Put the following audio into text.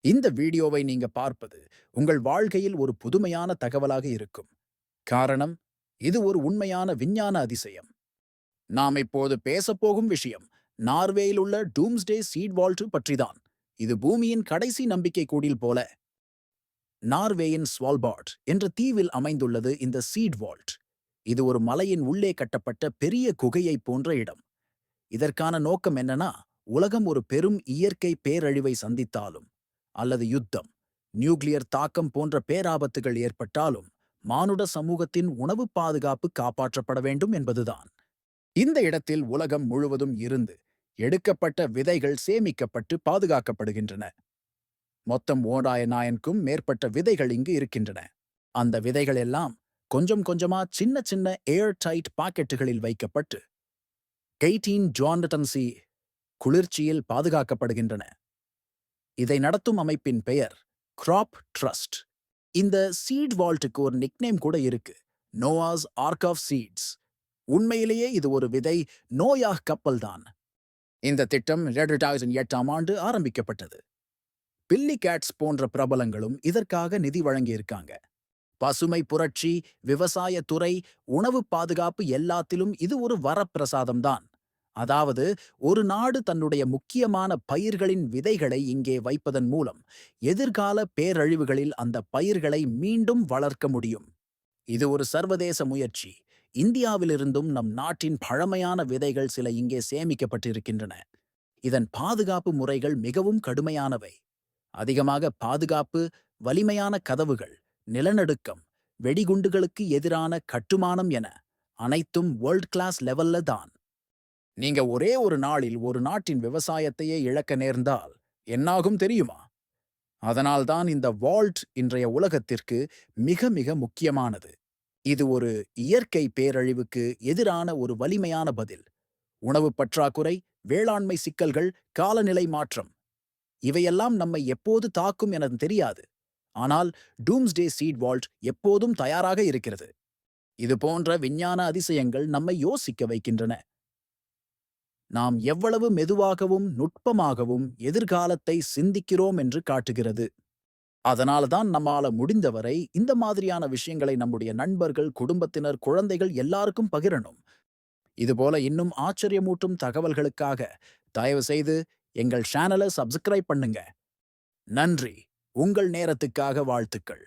இந்த வீடியோவை நீங்க பார்ப்பது உங்கள் வாழ்க்கையில் ஒரு புதுமையான தகவலாக இருக்கும். காரணம், இது ஒரு உண்மையான விஞ்ஞான அதிசயம். நாம் இப்போது பேசப்போகும் விஷயம் நார்வேயில் உள்ள டூம்ஸ்டே சீட் வால்ட் பற்றிதான். இது பூமியின் கடைசி நம்பிக்கை கூடில் போல. நார்வேயின் ஸ்வால்பார்ட் என்ற தீவில் அமைந்துள்ளது இந்த சீட் வால்ட். இது ஒரு மலையின் உள்ளே கட்டப்பட்ட பெரிய குகையைப் போன்ற இடம். இதற்கான நோக்கம் என்னன்னா, உலகம் ஒரு பெரும் இயற்கை பேரழிவை சந்தித்தாலும் அல்லது யுத்தம், நியூக்ளியர் தாக்கம் போன்ற பேராபத்துகள் ஏற்பட்டாலும் மானுட சமூகத்தின் உணவு பாதுகாப்பு காப்பாற்றப்பட வேண்டும் என்பதுதான். இந்த இடத்தில் உலகம் முழுவதும் இருந்து எடுக்கப்பட்ட விதைகள் சேமிக்கப்பட்டு பாதுகாக்கப்படுகின்றன. மொத்தம் 1000க்கும் மேற்பட்ட விதைகள் இங்கு இருக்கின்றன. அந்த விதைகள் எல்லாம் கொஞ்சம் கொஞ்சமா சின்ன சின்ன ஏர் டைட் பாக்கெட்டுகளில் வைக்கப்பட்டு 18 ஜான்டன்சி குளிர்ச்சியில் பாதுகாக்கப்படுகின்றன. இதை நடத்தும் அமைப்பின் பெயர் கிராப் ட்ரஸ்ட். இந்த சீட் வால்ட்டுக்கு ஒரு நிக்நேம் கூட இருக்கு, நோவாஸ் ஆர்க் ஆஃப் சீட்ஸ். உண்மையிலேயே இது ஒரு விதை நோயாஹ் கப்பல் தான். இந்த திட்டம் 2008ஆம் ஆண்டு ஆரம்பிக்கப்பட்டது. பில்லி கேட்ஸ் போன்ற பிரபலங்களும் இதற்காக நிதி வழங்கியிருக்காங்க. பசுமை புரட்சி, விவசாயத்துறை, உணவு பாதுகாப்பு எல்லாத்திலும் இது ஒரு வரப்பிரசாதம்தான். அதாவது, ஒரு நாடு தன்னுடைய முக்கியமான பயிர்களின் விதைகளை இங்கே வைப்பதன் மூலம் எதிர்கால பேரழிவுகளில் அந்த பயிர்களை மீண்டும் வளர்க்க முடியும். இது ஒரு சர்வதேச முயற்சி. இந்தியாவிலிருந்தும் நம் நாட்டின் பழமையான விதைகள் சில இங்கே சேமிக்கப்பட்டிருக்கின்றன. இதன் பாதுகாப்பு முறைகள் மிகவும் கடுமையானவை. அதிகமாக பாதுகாப்பு, வலிமையான கதவுகள், நிலநடுக்கம், வெடிகுண்டுகளுக்கு எதிரான கட்டுமானம் என அனைத்தும் வேர்ல்ட் கிளாஸ் லெவல்ல தான். நீங்க ஒரே ஒரு நாளில் ஒரு நாட்டின் விவசாயத்தையே இழக்க நேர்ந்தால் என்னாகும் தெரியுமா? அதனால்தான் இந்த வால்ட் இன்றைய உலகத்திற்கு மிக மிக முக்கியமானது. இது ஒரு இயற்கை பேரழிவுக்கு எதிரான ஒரு வலிமையான பதில். உணவு பற்றாக்குறை, வேளாண்மை சிக்கல்கள், காலநிலை மாற்றம், இவையெல்லாம் நம்மை எப்போது தாக்கும் என தெரியாது. ஆனால் டூம்ஸ்டே சீட் வால்ட் எப்போதும் தயாராக இருக்கிறது. இது போன்ற விஞ்ஞான அதிசயங்கள் நம்மை யோசிக்க வைக்கின்றன. நாம் எவ்வளவு மெதுவாகவும் நுட்பமாகவும் எதிர்காலத்தை சிந்திக்கிறோம் என்று காட்டுகிறது. அதனால்தான் நம்மால முடிந்தவரை இந்த மாதிரியான விஷயங்களை நம்முடைய நண்பர்கள், குடும்பத்தினர், குழந்தைகள் எல்லாருக்கும் பகிரணும். இதுபோல இன்னும் ஆச்சரியமூட்டும் தகவல்களுக்காக தயவு செய்து எங்கள் சேனலை சப்ஸ்கிரைப் பண்ணுங்க. நன்றி. உங்கள் நேரத்துக்காக வாழ்த்துக்கள்.